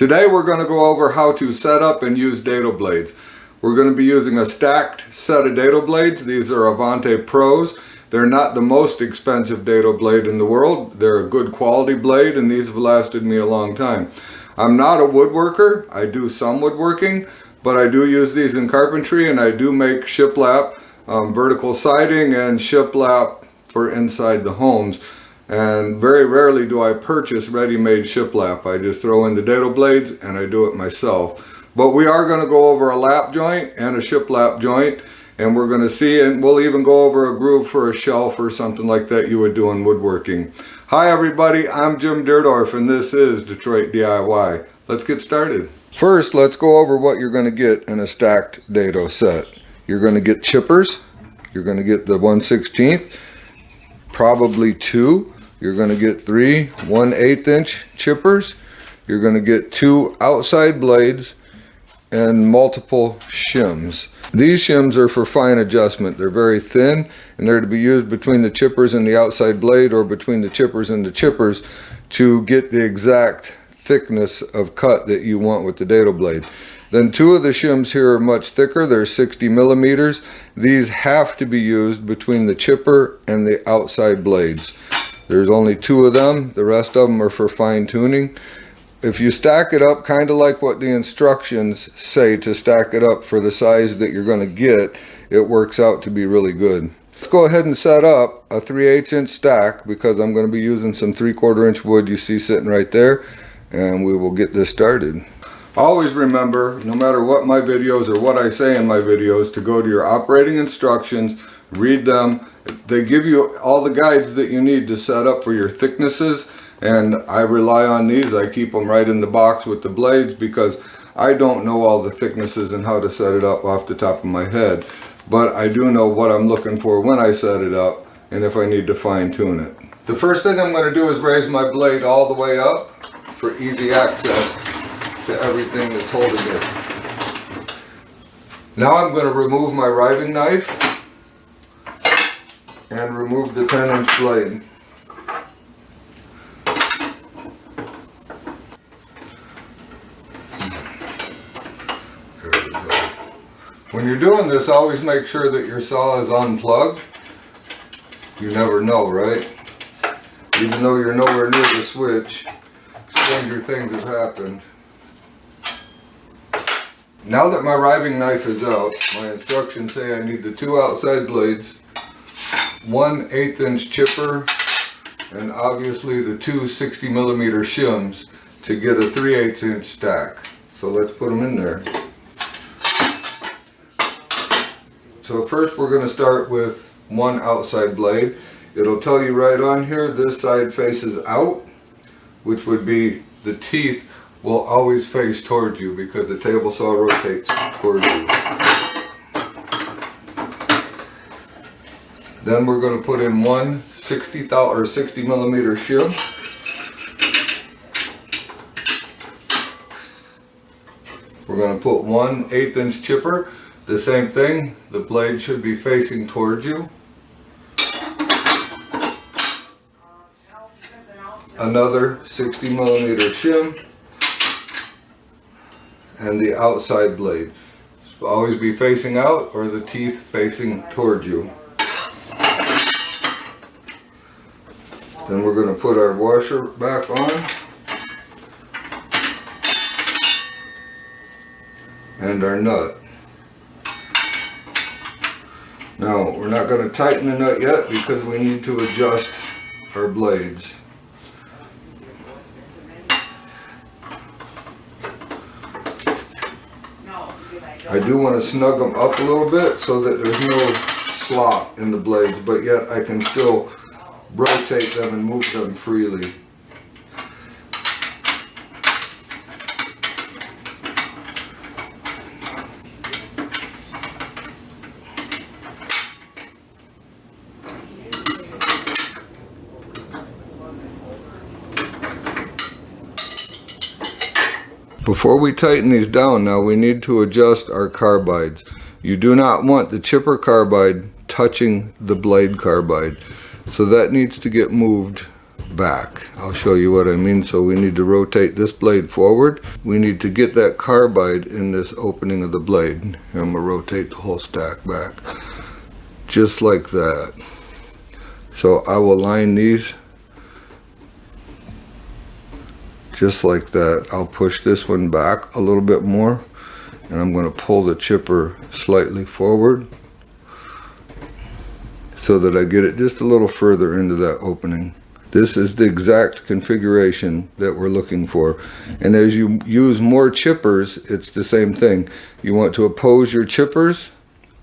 Today we're going to go over how to set up and use dado blades. We're going to be using a stacked set of dado blades. These are Avante Pros. They're not the most expensive dado blade in the world. They're a good quality blade and these have lasted me a long time. I'm not a woodworker. I do some woodworking, but I do use these in carpentry and I do make shiplap, vertical siding and shiplap for inside the homes. And very rarely do I purchase ready-made shiplap. I just throw in the dado blades and I do it myself. But we are going to go over a lap joint and a shiplap joint, and we're going to see, and we'll even go over a groove for a shelf or something like that you would do in woodworking. Hi everybody, I'm Jim Dierdorf and this is Detroit DIY. Let's get started. First, let's go over what you're going to get in a stacked dado set. You're going to get chippers. You're going to get the 1/16, probably 2. You're going to get 3 1/8 inch chippers. You're going to get 2 outside blades and multiple shims. These shims are for fine adjustment. They're very thin and they're to be used between the chippers and the outside blade, or between the chippers and the chippers, to get the exact thickness of cut that you want with the dado blade. Then 2 of the shims here are much thicker. They're 60 millimeters. These have to be used between the chipper and the outside blades. There's only 2 of them. The rest of them are for fine tuning. If you stack it up kind of like what the instructions say to stack it up for the size that you're going to get, it works out to be really good. Let's go ahead and set up a 3/8 inch stack, because I'm going to be using some 3/4 inch wood you see sitting right there, and we will get this started. Always remember, no matter what my videos or what I say in my videos, to go to your operating instructions, read them. They give you all the guides that you need to set up for your thicknesses, and I rely on these. I keep them right in the box with the blades because I don't know all the thicknesses and how to set it up off the top of my head, but I do know what I'm looking for when I set it up and if I need to fine tune it. The first thing I'm going to do is raise my blade all the way up for easy access to everything that's holding it. Now I'm going to remove my riving knife and remove the 10-inch blade. There we go. When you're doing this, always make sure that your saw is unplugged. You never know, right? Even though you're nowhere near the switch, stranger things have happened. Now that my riving knife is out, my instructions say I need the 2 outside blades, 1/8 inch chipper, and obviously the 2 60 millimeter shims to get a 3/8 inch stack. So let's put them in there. So first we're going to start with 1 outside blade. It'll tell you right on here this side faces out, which would be the teeth will always face towards you because the table saw rotates towards you. Then we're going to put in 1 60 millimeter shim. We're going to put 1/8 inch chipper. The same thing, the blade should be facing towards you. Another 60 millimeter shim. And the outside blade. So always be facing out or the teeth facing towards you. Then we're going to put our washer back on. And our nut. Now, we're not going to tighten the nut yet because we need to adjust our blades. I do want to snug them up a little bit so that there's no slop in the blades, but yet I can still rotate them and move them freely. Before we tighten these down now, we need to adjust our carbides. You do not want the chipper carbide touching the blade carbide. So that needs to get moved back. I'll show you what I mean. So we need to rotate this blade forward. We need to get that carbide in this opening of the blade. And I'm going to rotate the whole stack back. Just like that. So I will line these just like that. I'll push this one back a little bit more, and I'm going to pull the chipper slightly forward so that I get it just a little further into that opening. This is the exact configuration that we're looking for. And as you use more chippers, it's the same thing. You want to oppose your chippers.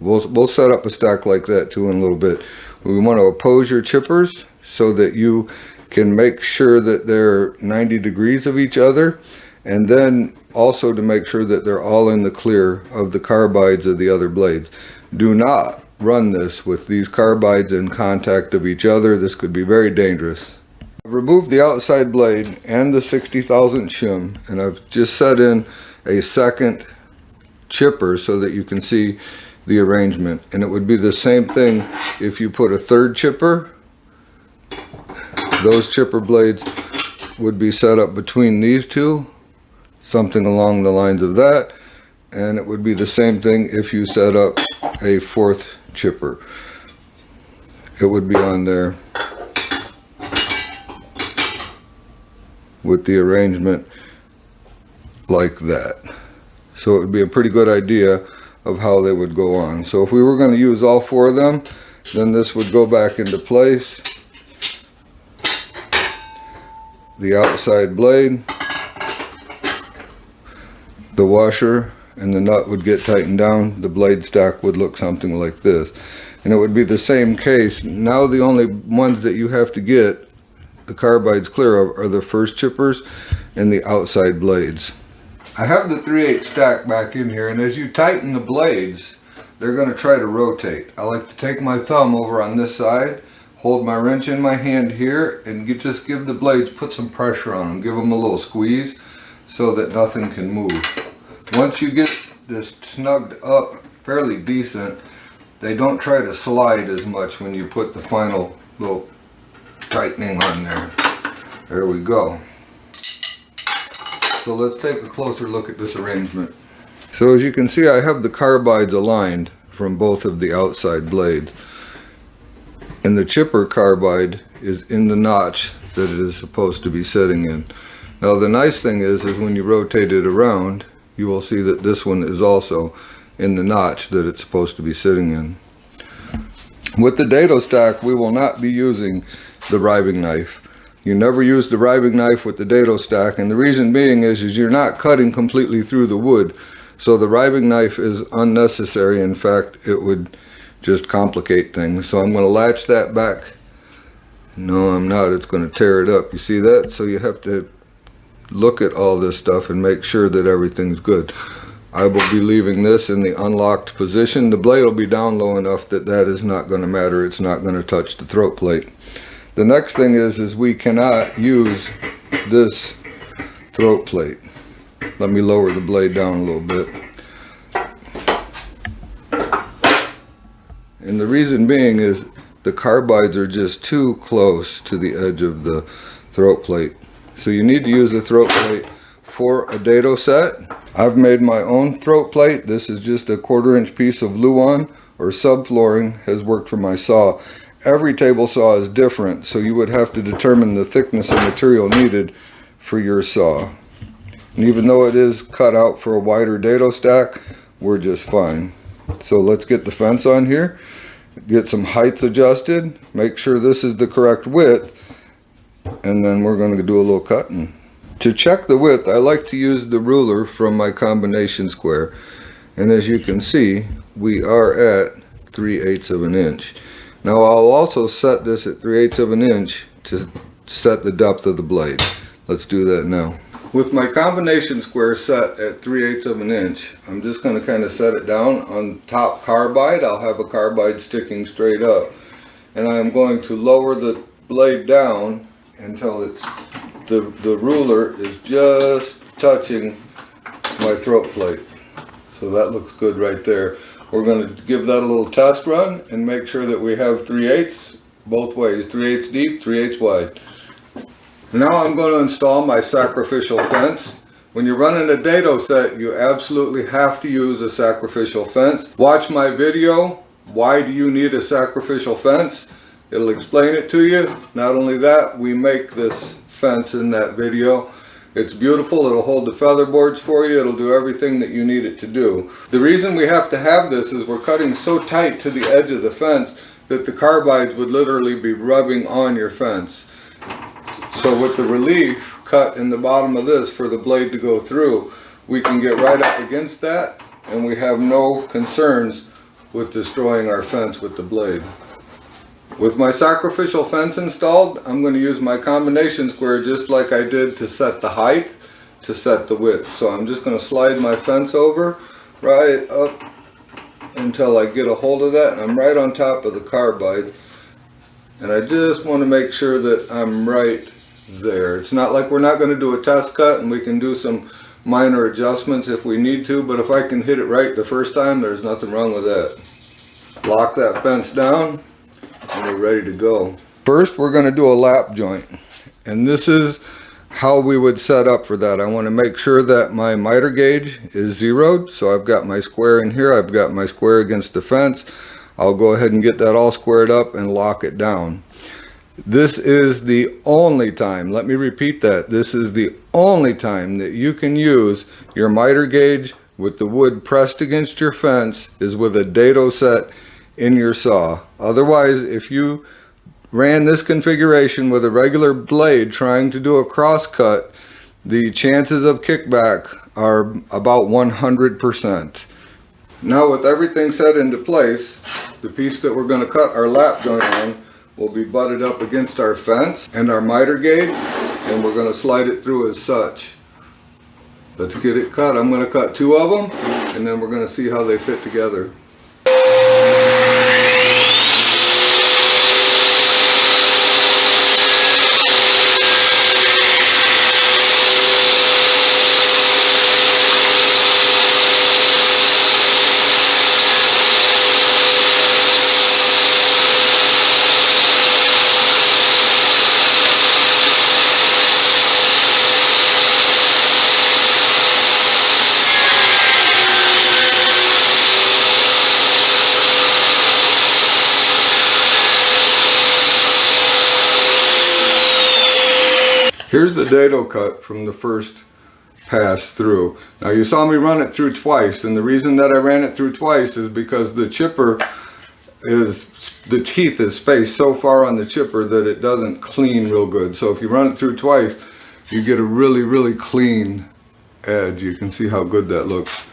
We'll set up a stack like that too in a little bit. We want to oppose your chippers so that you can make sure that they're 90 degrees of each other, and then also to make sure that they're all in the clear of the carbides of the other blades. Do not run this with these carbides in contact of each other. This could be very dangerous. I've removed the outside blade and the 60,000 shim, and I've just set in a second chipper so that you can see the arrangement. And it would be the same thing if you put a third chipper. Those chipper blades would be set up between these two, something along the lines of that. And it would be the same thing if you set up a fourth chipper. It would be on there with the arrangement like that. So it would be a pretty good idea of how they would go on. So if we were going to use all four of them, then this would go back into place. The outside blade, the washer, and the nut would get tightened down. The blade stack would look something like this. And it would be the same case. Now the only ones that you have to get the carbides clear of are the first chippers and the outside blades. I have the 3/8 stack back in here, and as you tighten the blades, they're going to try to rotate. I like to take my thumb over on this side, hold my wrench in my hand here, and just give the blades, put some pressure on them, give them a little squeeze so that nothing can move. Once you get this snugged up fairly decent, they don't try to slide as much when you put the final little tightening on there. There we go. So let's take a closer look at this arrangement. So as you can see, I have the carbides aligned from both of the outside blades. And the chipper carbide is in the notch that it is supposed to be sitting in. Now the nice thing is when you rotate it around, you will see that this one is also in the notch that it's supposed to be sitting in. With the dado stack, we will not be using the riving knife. You never use the riving knife with the dado stack, and the reason being is you're not cutting completely through the wood. So the riving knife is unnecessary. In fact, it would just complicate things. So I'm going to latch that back. No, I'm not. It's going to tear it up. You see that? So you have to look at all this stuff and make sure that everything's good. I will be leaving this in the unlocked position. The blade will be down low enough that that is not going to matter. It's not going to touch the throat plate. The next thing is we cannot use this throat plate. Let me lower the blade down a little bit. And the reason being is the carbides are just too close to the edge of the throat plate. So you need to use a throat plate for a dado set. I've made my own throat plate. This is just a 1/4-inch piece of Luan or subflooring, has worked for my saw. Every table saw is different, so you would have to determine the thickness of material needed for your saw. And even though it is cut out for a wider dado stack, we're just fine. So let's get the fence on here, get some heights adjusted, make sure this is the correct width, and then we're going to do a little cutting. To check the width, I like to use the ruler from my combination square. And as you can see, we are at 3/8 of an inch. Now I'll also set this at 3/8 of an inch to set the depth of the blade. Let's do that now. With my combination square set at 3/8 of an inch, I'm just going to kind of set it down on top carbide. I'll have a carbide sticking straight up. And I am going to lower the blade down until it's the ruler is just touching my throat plate. So that looks good right there. We're going to give that a little test run and make sure that we have 3/8 both ways, 3/8 deep, 3/8 wide. Now I'm going to install my sacrificial fence. When you're running a dado set, you absolutely have to use a sacrificial fence. Watch my video, Why Do You Need a Sacrificial Fence? It'll explain it to you. Not only that, we make this fence in that video. It's beautiful, it'll hold the feather boards for you, it'll do everything that you need it to do. The reason we have to have this is we're cutting so tight to the edge of the fence that the carbides would literally be rubbing on your fence. So with the relief cut in the bottom of this for the blade to go through, we can get right up against that and we have no concerns with destroying our fence with the blade. With my sacrificial fence installed, I'm going to use my combination square just like I did to set the height, to set the width. So I'm just going to slide my fence over right up until I get a hold of that, and I'm right on top of the carbide. And I just want to make sure that I'm right there. It's not like we're not going to do a test cut, and we can do some minor adjustments if we need to, but if I can hit it right the first time, there's nothing wrong with that. Lock that fence down and we're ready to go. First we're going to do a lap joint, and this is how we would set up for that. I want to make sure that my miter gauge is zeroed, so I've got my square in here, I've got my square against the fence. I'll go ahead and get that all squared up and lock it down. This is the only time, let me repeat that, this is the only time that you can use your miter gauge with the wood pressed against your fence is with a dado set in your saw. Otherwise, if you ran this configuration with a regular blade trying to do a cross cut, the chances of kickback are about 100%. Now with everything set into place, the piece that we're going to cut our lap joint on will be butted up against our fence and our miter gauge, and we're going to slide it through as such. Let's get it cut. I'm going to cut two of them and then we're going to see how they fit together. Here's the dado cut from the first pass through. Now you saw me run it through twice, and the reason that I ran it through twice is because the chipper the teeth is spaced so far on the chipper that it doesn't clean real good. So if you run it through twice, you get a really clean edge. You can see how good that looks.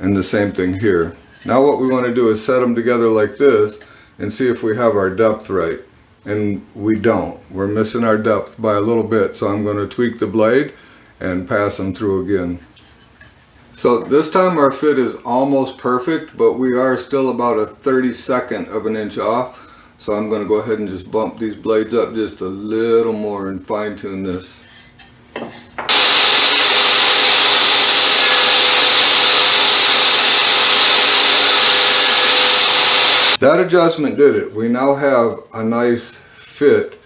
And the same thing here. Now what we want to do is set them together like this and see if we have our depth right. And we don't. We're missing our depth by a little bit, so I'm going to tweak the blade and pass them through again. So this time our fit is almost perfect, but we are still about a 32nd of an inch off. So I'm going to go ahead and just bump these blades up just a little more and fine tune this. That adjustment did it. We now have a nice fit.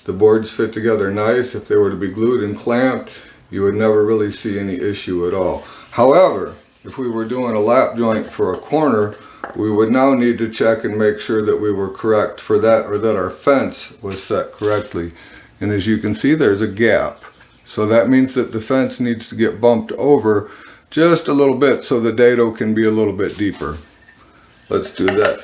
The boards fit together nice. If they were to be glued and clamped, you would never really see any issue at all. However, if we were doing a lap joint for a corner, we would now need to check and make sure that we were correct for that, or that our fence was set correctly. And as you can see, there's a gap. So that means that the fence needs to get bumped over just a little bit so the dado can be a little bit deeper. Let's do that.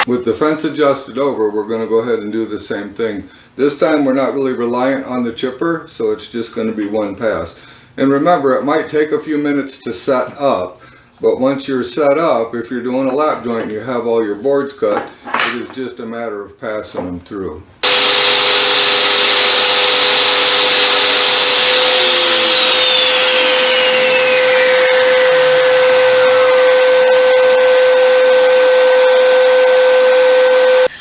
With the fence adjusted over, we're going to go ahead and do the same thing. This time we're not really reliant on the chipper, so it's just going to be one pass. And remember, it might take a few minutes to set up, but once you're set up, if you're doing a lap joint and you have all your boards cut, it is just a matter of passing them through.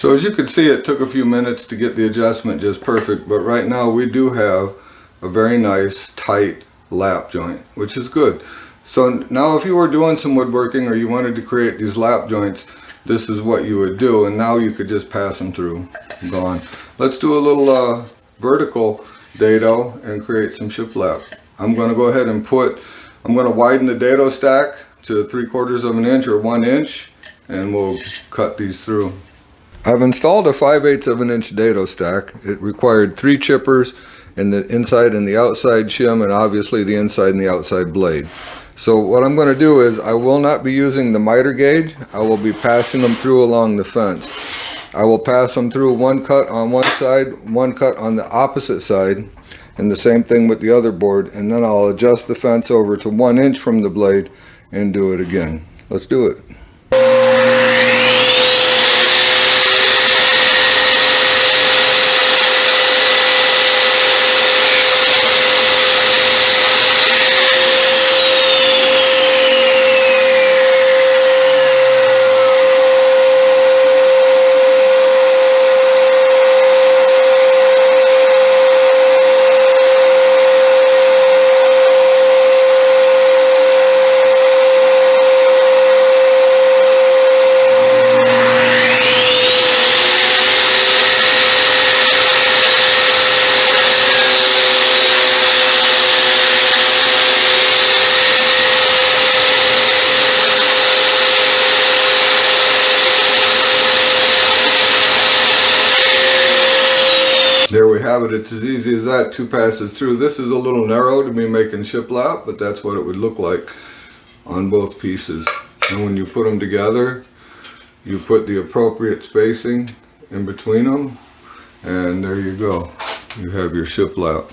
So as you can see, it took a few minutes to get the adjustment just perfect, but right now we do have a very nice tight lap joint, which is good. So now if you were doing some woodworking or you wanted to create these lap joints, this is what you would do, and now you could just pass them through. Go on. Let's do a little vertical dado and create some shiplap. I'm going to go ahead and I'm going to widen the dado stack to 3/4 of an inch or 1 inch, and we'll cut these through. I've installed a 5/8 of an inch dado stack. It required 3 chippers in the inside and the outside shim, and obviously the inside and the outside blade. So what I'm going to do is I will not be using the miter gauge. I will be passing them through along the fence. I will pass them through 1 cut on one side, 1 cut on the opposite side, and the same thing with the other board, and then I'll adjust the fence over to 1 inch from the blade and do it again. Let's do it. There we have it. It's as easy as that. 2 passes through. This is a little narrow to be making shiplap, but that's what it would look like on both pieces. And when you put them together, you put the appropriate spacing in between them, and there you go. You have your shiplap.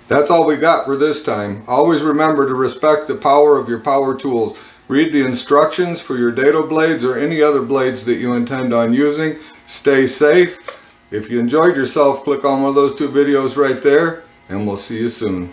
That's all we got for this time. Always remember to respect the power of your power tools. Read the instructions for your dado blades or any other blades that you intend on using. Stay safe. If you enjoyed yourself, click on one of those 2 videos right there, and we'll see you soon.